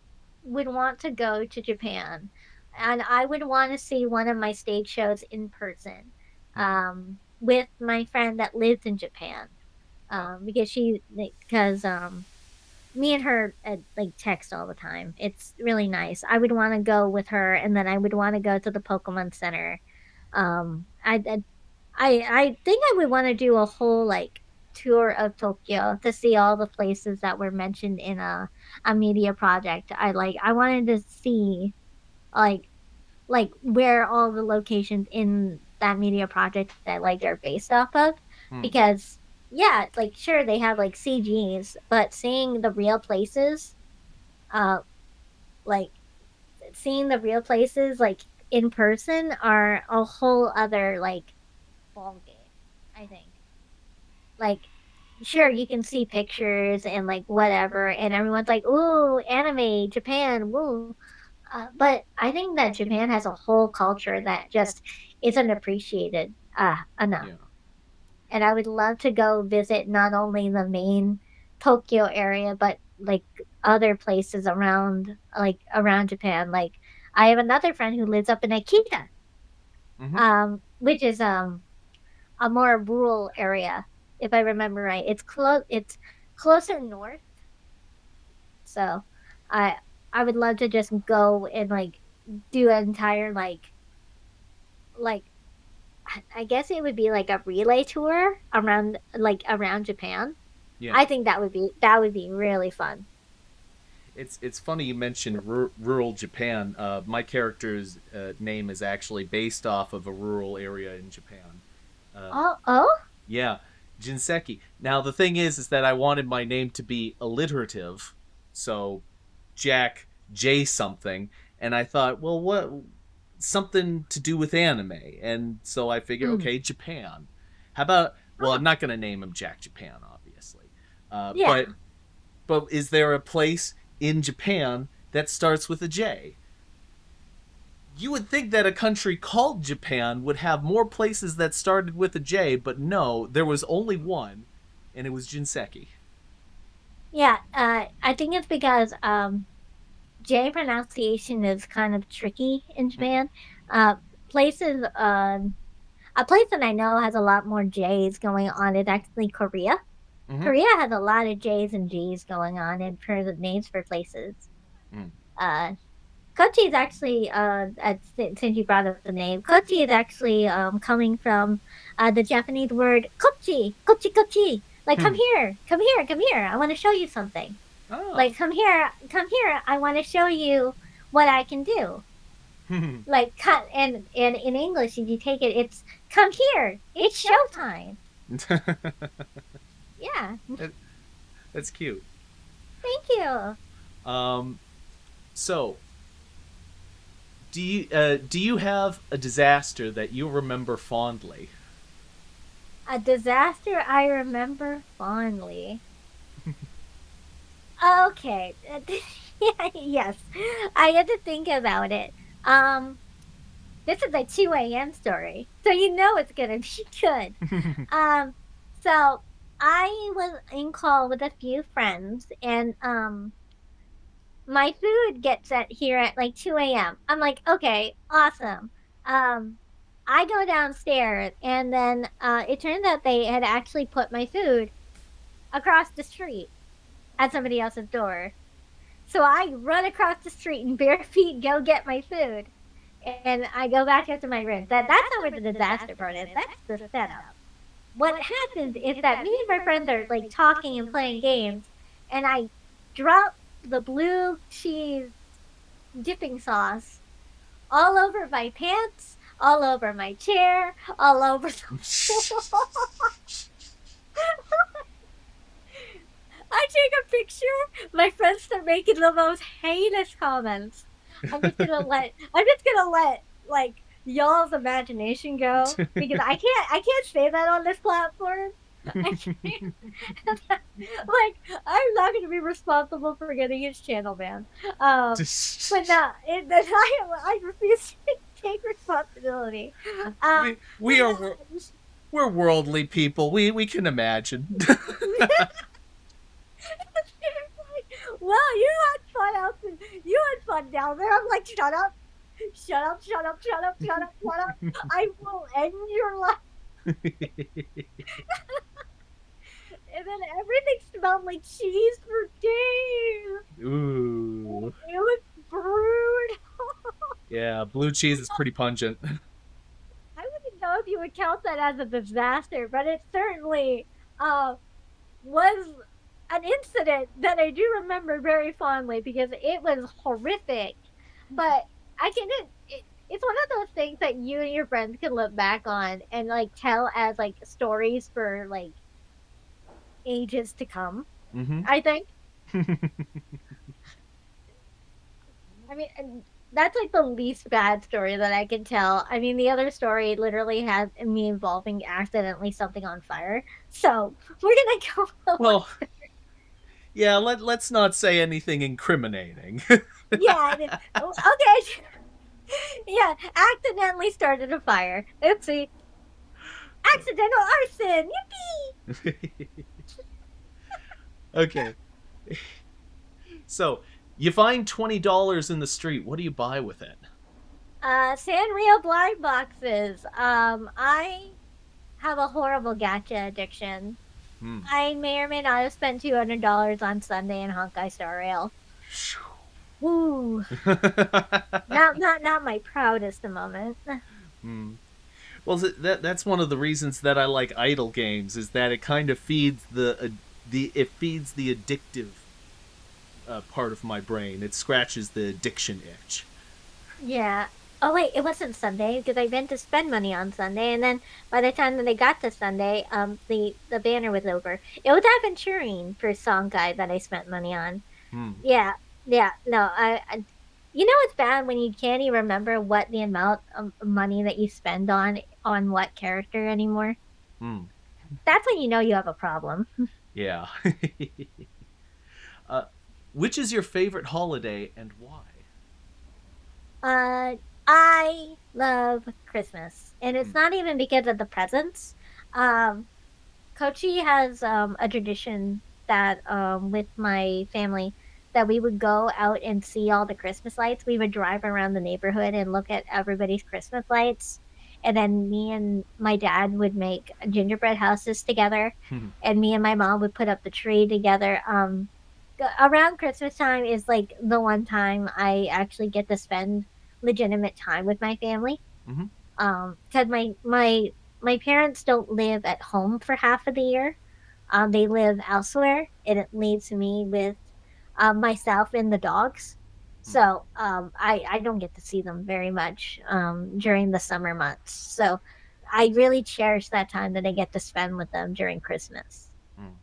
would want to go to Japan, and I would want to see one of my stage shows in person, Mhm. with my friend that lives in Japan, Oh, because me and her like text all the time. It's really nice. I would want to go with her, and then I would want to go to the Pokemon Center. I think I would want to do a whole like tour of Tokyo to see all the places that were mentioned in a media project. I wanted to see like where all the locations in that media project that like are based off of, hmm. because yeah, like sure they have like CGs, but seeing the real places, uh like seeing the real places like in person are a whole other like ball game, I think. Like sure you can see pictures and like whatever and everyone's like, ooh, anime, Japan, woo. But I think that Japan has a whole culture that just isn't appreciated enough. Yeah. And I would love to go visit not only the main Tokyo area, but like other places around Japan. Like I have another friend who lives up in Akita, Hmm. which is a more rural area, if I remember right. It's closer north, so I I would love to just go and like do an entire like I guess it would be like a relay tour around Japan. Yeah. I think that would be really fun. It's funny you mentioned rural Japan. My character's name is actually based off of a rural area in Japan. Uh, Oh, oh, yeah, Jinseki. Now the thing is that I wanted my name to be alliterative, so Jack J something, and I thought, well, what something to do with anime, and so I figured, mm, okay, Japan. How about? Well, oh, I'm not gonna name him Jack Japan, obviously, yeah, but is there a place in Japan that starts with a J? You would think that a country called Japan would have more places that started with a J, but no, there was only one, and it was Jinseki. yeah. I think it's because J pronunciation is kind of tricky in Japan. Uh, places, a place that I know has a lot more J's going on is actually Korea. Mm-hmm. Korea has a lot of J's and G's going on in terms of names for places. Mm. Uh, Kocchi is actually, since you brought up the name, Kocchi is actually coming from the Japanese word Kocchi, Kocchi, Kocchi. Like, come Hmm. here, come here, come here. I want to show you something. Oh. Like, come here. I want to show you what I can do. Like, cut and in English, if you take it, it's come here. It's showtime. Yeah, That's cute. thank you. Um, so do you have a disaster that you remember fondly? A disaster I remember fondly. Okay. Yeah, yes. I had to think about it. Um, this is a 2 a.m. story, so you know it's gonna be good. Um, so I was in call with a few friends, and my food gets sent here at like 2 a.m. I'm like, okay, awesome. Um, I go downstairs, and then it turns out they had actually put my food across the street at somebody else's door. So I run across the street in bare feet, go get my food, and I go back up to my room. That's not where the disaster part is. That's the setup. what happens is that me and my friends are like talking and playing games, and I drop the blue cheese dipping sauce all over my pants, all over my chair, all over the floor. I take a picture. My friends start making the most heinous comments. I'm just gonna let like y'all's imagination go because I can't say that on this platform. I can't I'm not gonna be responsible for getting his channel banned. But no, I refuse to take responsibility. we But are no, we're worldly people. We can imagine. well, you had fun down there. I'm like, shut up, shut up, shut up, shut up, shut up, shut up. I will end your life. And then everything smelled like cheese for days. Ooh. It was brewed. Yeah, blue cheese is pretty pungent. I wouldn't know if you would count that as a disaster, but it certainly uh, was an incident that I do remember very fondly because it was horrific. But I can it's one of those things that you and your friends can look back on and like tell as like stories for like ages to come. Mm-hmm. I think. I mean, and that's like the least bad story that I can tell. I mean, the other story literally has me involving accidentally something on fire. So we're gonna go with Well, yeah, let's not say anything incriminating. yeah. Okay. Yeah, accidentally started a fire. Oopsie. Accidental arson. Okay. So, you find $20 in the street. What do you buy with it? Sanrio blind boxes. I have a horrible gacha addiction. Hmm. I may or may not have spent $200 on Sunday in Honkai Star Rail. Ooh, not my proudest moment. Hmm. Well, that's one of the reasons that I like idle games is that it kind of feeds the addictive part of my brain. It scratches the addiction itch. Yeah. Oh wait, it wasn't Sunday because I meant to spend money on Sunday, and then by the time that I got to Sunday, the banner was over. It was Aventurine for Song Guide that I spent money on. Hmm. Yeah, yeah. No, you know it's bad when you can't even remember what the amount of money that you spend on what character anymore. Hmm. That's when you know you have a problem. Yeah. uh, which is your favorite holiday and why? Uh, I love Christmas, and Hmm. it's not even because of the presents. Um, Kocchi has a tradition that with my family that we would go out and see all the Christmas lights. We would drive around the neighborhood and look at everybody's Christmas lights. And then me and my dad would make gingerbread houses together, and me and my mom would put up the tree together. Around Christmas time is like the one time I actually get to spend legitimate time with my family. Mm-hmm. Because my parents don't live at home for half of the year. They live elsewhere, and it leaves me with myself and the dogs. So I don't get to see them very much during the summer months. So I really cherish that time that I get to spend with them during Christmas. Hmm.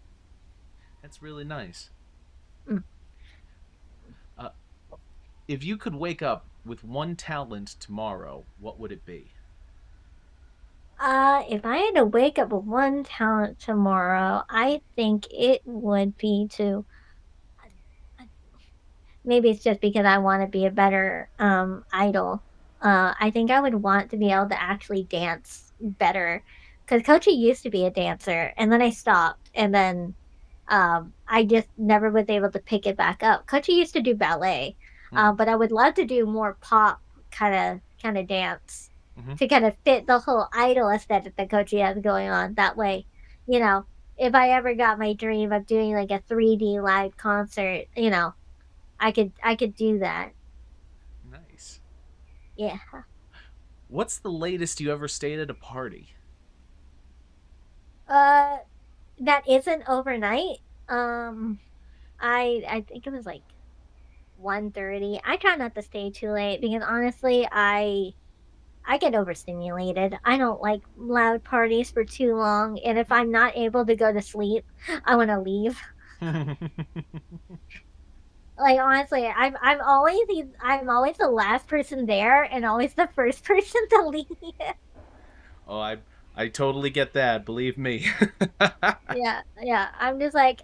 That's really nice. Mm. Uh, if you could wake up with one talent tomorrow, what would it be? If I had to wake up with one talent tomorrow, I think it would be to maybe it's just because I want to be a better idol. I think I would want to be able to actually dance better because Kochi used to be a dancer and then I stopped and then I just never was able to pick it back up. Kochi used to do ballet, Hmm. but I would love to do more pop kind of dance Mm-hmm. to kind of fit the whole idol aesthetic that Kochi has going on. That way, you know, if I ever got my dream of doing like a 3D live concert, I could do that. Nice. Yeah. What's the latest you ever stayed at a party? Uh, that isn't overnight. Um, I think it was like 1:30. I try not to stay too late because honestly, I get overstimulated. I don't like loud parties for too long, and if I'm not able to go to sleep, I wanna leave. Like, honestly, I'm always the last person there and always the first person to leave. Oh, I totally get that. Believe me. Yeah, yeah. I'm just like,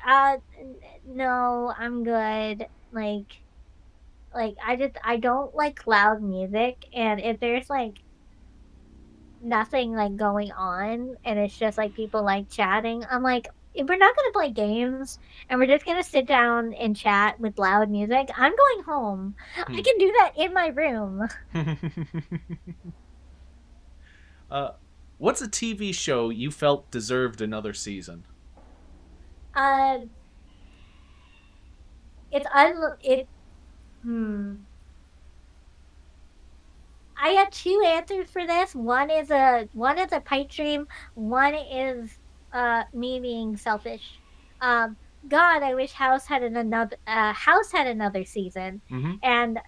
no, I'm good." I don't like loud music, and if there's, like, nothing, like, going on, and it's just, like, people, like, chatting, I'm like, "If we're not gonna play games, and we're just gonna sit down and chat with loud music, I'm going home. I Hmm. can do that in my room." uh, what's a TV show you felt deserved another season? Uh, it's unl it hmm. I have 2 answers for this. One is a pipe dream, one is, me being selfish. Um, God, I wish House had another season, Mm-hmm. and,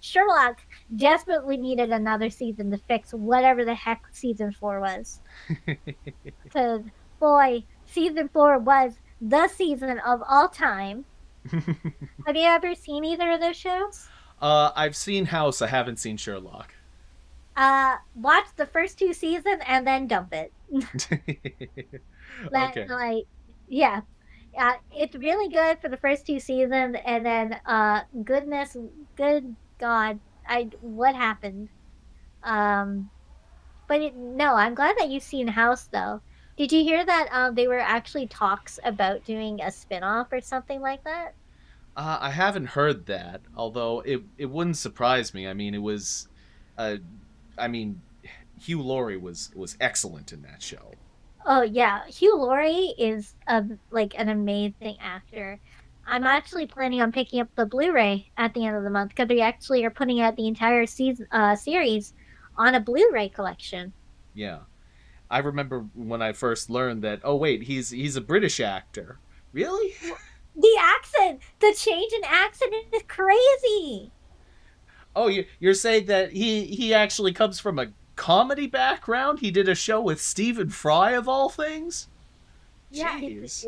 Sherlock desperately needed another season to fix whatever the heck season 4 was. 'Cause, boy, season 4 was the season of all time. Have you ever seen either of those shows? I've seen House. I haven't seen Sherlock. Watch the first 2 seasons and then dump it. That Okay. like yeah. It's really good for the first 2 seasons, and then, good god, I what happened? Um, but no, I'm glad that you've seen House, though. Did you hear that, they were actually talks about doing a spinoff or something like that? I haven't heard that, although it wouldn't surprise me. I mean, it was, uh, I mean, Hugh Laurie was excellent in that show. Oh, yeah. Hugh Laurie is, an amazing actor. I'm actually planning on picking up the Blu-ray at the end of the month because they actually are putting out the entire series on a Blu-ray collection. Yeah, I remember when I first learned that. Oh wait, he's a British actor. Really? The accent, the change in accent is crazy. Oh, you're saying that he actually comes from a comedy background? He did a show with Stephen Fry of all things. Yeah, Jeez.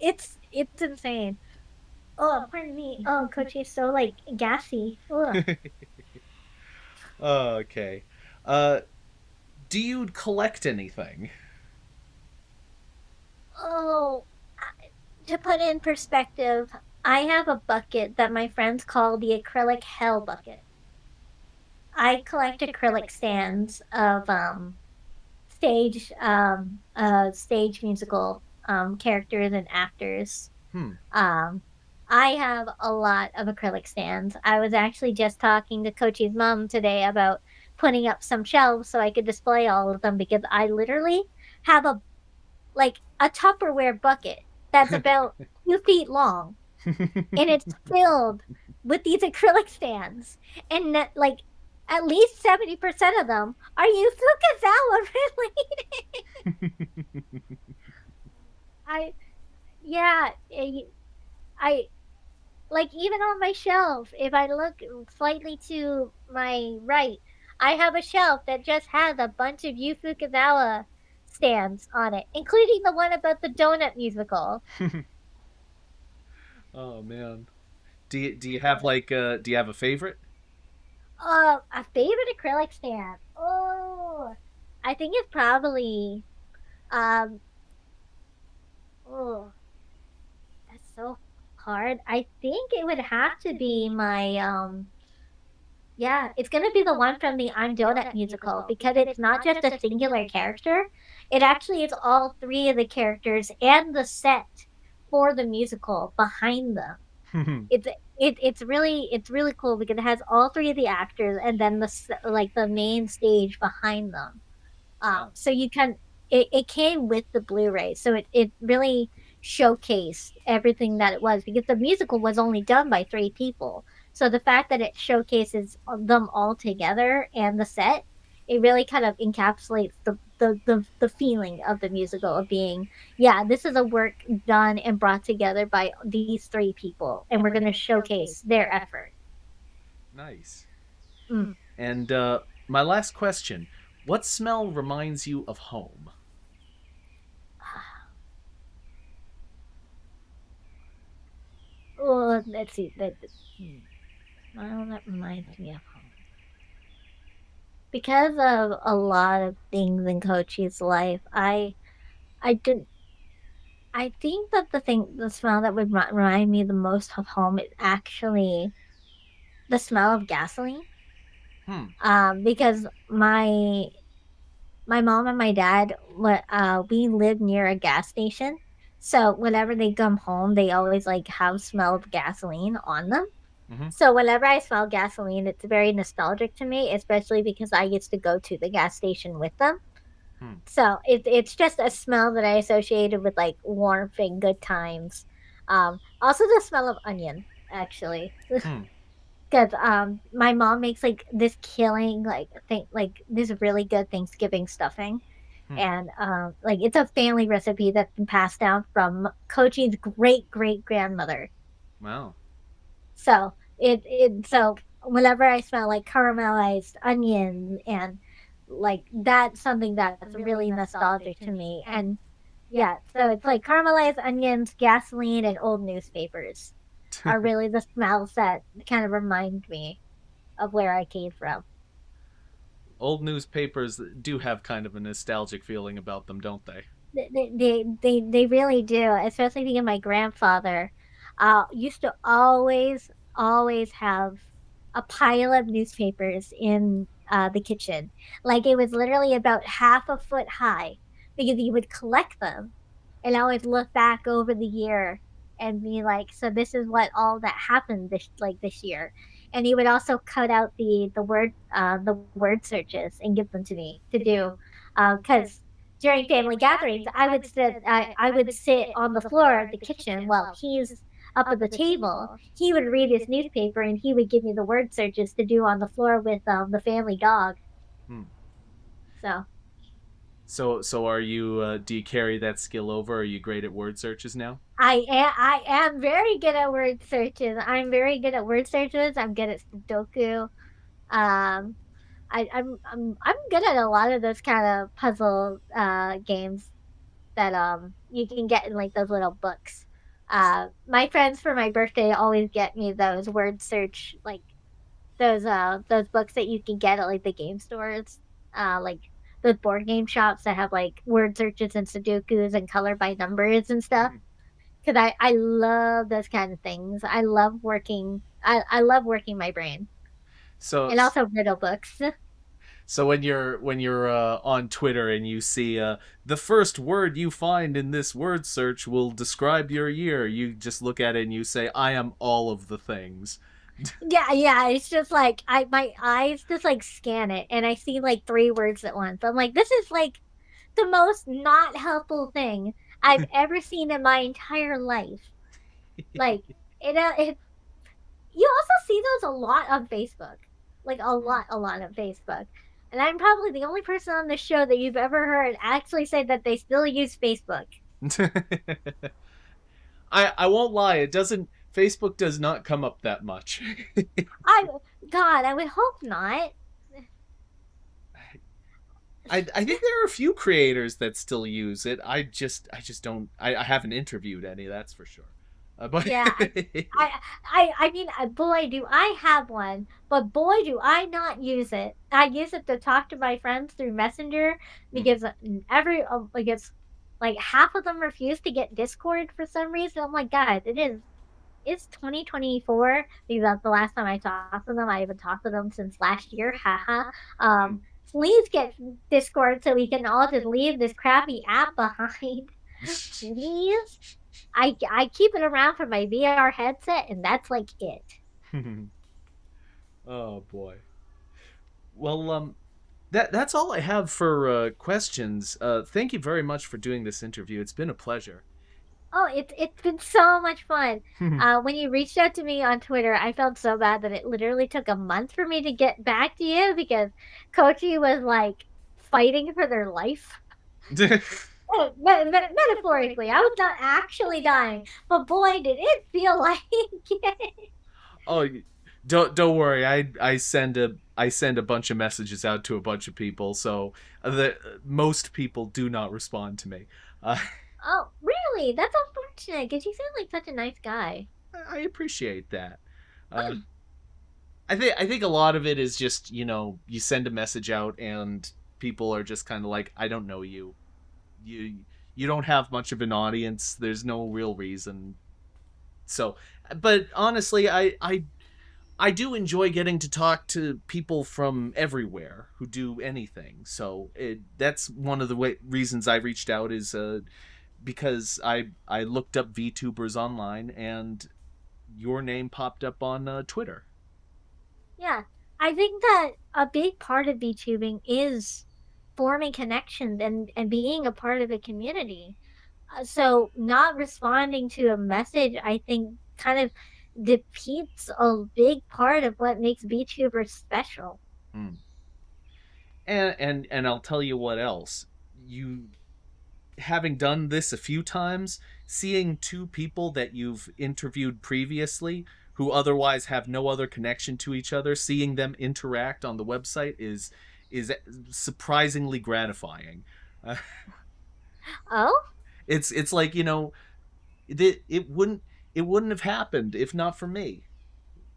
it's insane. Oh, pardon me. Oh, Kocchi is so like gassy. Ugh. Okay. Uh, do you collect anything? Oh, to put in perspective, I have a bucket that my friends call the acrylic hell bucket. I collect acrylic stands of stage musical characters and actors. Hmm. Um I have a lot of acrylic stands. I was actually just talking to Coach's mom today about putting up some shelves so I could display all of them because I literally have a Tupperware bucket that's about 2 feet long, and it's filled with these acrylic stands, and at least 70% of them are Yuzukazawa related. I yeah, I like even on my shelf, if I look slightly to my right, I have a shelf that just has a bunch of Yu Fukazawa stands on it, including the one about the donut musical. Oh man. Do you have do you have a favorite? A favorite acrylic stand. Oh, I think it's probably um. Oh, that's so hard. I think it would have to be my yeah, it's gonna be the one from the I'm Donut musical because it's not just a singular character. It actually is all 3 of the characters and the set for the musical behind them. It's it's really cool because it has all 3 of the actors and then the main stage behind them. Wow. So you can it came with the Blu-ray, so it really showcased everything that it was because the musical was only done by 3 people. So the fact that it showcases them all together and the set, it really kind of encapsulates the feeling of the musical of being, yeah, this is a work done and brought together by these three people, and we're going to showcase their effort. Nice. Mm. And my last question: what smell reminds you of home? Well, let's see. Smile that reminds me of home. Because of a lot of things in Kocchi's life, I did I think that the smell that would remind me the most of home is actually the smell of gasoline. Hmm. Because my mom and my dad, we live near a gas station, so whenever they come home, they always like have smell of gasoline on them. Mm-hmm. So whenever I smell gasoline, it's very nostalgic to me, especially because I used to go to the gas station with them. Hmm. So it's just a smell that I associated with like warmth and good times. Also the smell of onion, actually. Hmm. Because my mom makes like this killing like thing like this really good Thanksgiving stuffing, Hmm. and like it's a family recipe that's been passed down from Kochi's great great grandmother. Wow. So so whenever I smell like caramelized onion and like that's something that's really nostalgic to me. And yeah, so it's like caramelized onions, gasoline, and old newspapers are really the smells that kind of remind me of where I came from. Old newspapers do have kind of a nostalgic feeling about them, don't they? They really do, especially because my grandfather used to always have a pile of newspapers in the kitchen. Like it was literally about half a foot high because he would collect them, and I would look back over the year and be like, so this is what all that happened this year. And he would also cut out the word searches and give them to me to do, because during family gatherings I would sit on the floor of the kitchen while he's up at the table. He would read his newspaper and he would give me the word searches to do on the floor with the family dog. Hmm. So So are you? Do you carry that skill over? Are you great at word searches now? I am very good at word searches. I'm very good at word searches. I'm good at Sudoku. Um, I'm good at a lot of those kind of puzzle games that you can get in like those little books. My friends for my birthday always get me those word search like those books that you can get at like the game stores. Like those board game shops that have like word searches and Sudokus and color by numbers and stuff. Hmm. Because I love those kind of things. I love working my brain. So And also riddle books. so when you're on Twitter and you see the first word you find in this word search will describe your year, you just look at it and you say, "I am all of the things." Yeah, yeah, it's just like my eyes just like scan it and I see like 3 words at once. I'm like, this is like the most not helpful thing I've ever seen in my entire life. Like it you also see those a lot on Facebook. Like a lot on Facebook. And I'm probably the only person on the show that you've ever heard actually say that they still use Facebook. I won't lie, it doesn't. Facebook does not come up that much. I God, I would hope not. I think there are a few creators that still use it. I just don't. I haven't interviewed any. That's for sure. But Yeah, I mean, boy, do I have one, but boy, do I not use it. I use it to talk to my friends through Messenger Hmm. because like it's like half of them refuse to get Discord for some reason. I'm like, guys, it's 2024 because that's the last time I talked to them. I haven't talked to them since last year. Haha. Hmm. Please get Discord so we can all just leave this crappy app behind. Please. I keep it around for my VR headset, and that's like it. Oh boy. Well, that's all I have for questions. Thank you very much for doing this interview. It's been a pleasure. Oh, it's been so much fun. When you reached out to me on Twitter, I felt so bad that it literally took a month for me to get back to you because Kocchi was like fighting for their life. Metaphorically, I was not actually dying, but boy, did it feel like it. Oh, don't worry. I send a bunch of messages out to a bunch of people, so the most people do not respond to me. Uh, Oh, really? That's unfortunate because you sound like such a nice guy. I appreciate that. Uh, Hmm. I think a lot of it is just you send a message out and people are just kind of like, I don't know you. You you don't have much of an audience. There's no real reason. So, but honestly, I do enjoy getting to talk to people from everywhere who do anything. So that's one of the reasons I reached out is because I looked up VTubers online and your name popped up on Twitter. Yeah, I think that a big part of VTubing is forming connections and being a part of a community. So not responding to a message, I think, kind of defeats a big part of what makes VTubers special. Hmm. And I'll tell you what else. You having done this a few times, seeing two people that you've interviewed previously who otherwise have no other connection to each other, seeing them interact on the website is surprisingly gratifying. Uh, Oh, it's like it wouldn't have happened if not for me,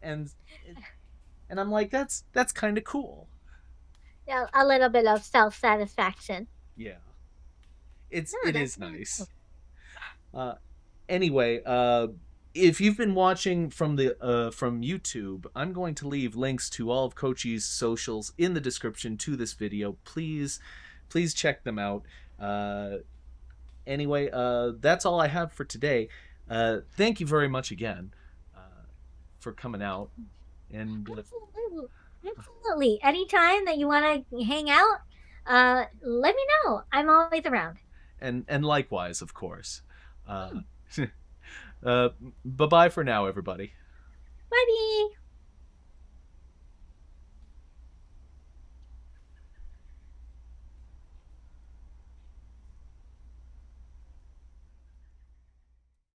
and and I'm like that's kind of cool. yeah, a little bit of self-satisfaction. Yeah, No, it that's is really cool. nice. Uh, anyway, if you've been watching from YouTube, I'm going to leave links to all of Kocchi's socials in the description to this video. Please check them out. Uh, anyway, that's all I have for today. Thank you very much again for coming out, and Absolutely. Absolutely. Anytime that you want to hang out, let me know. I'm always around. and likewise, of course. Uh, Hmm. bye bye for now, everybody. Bye.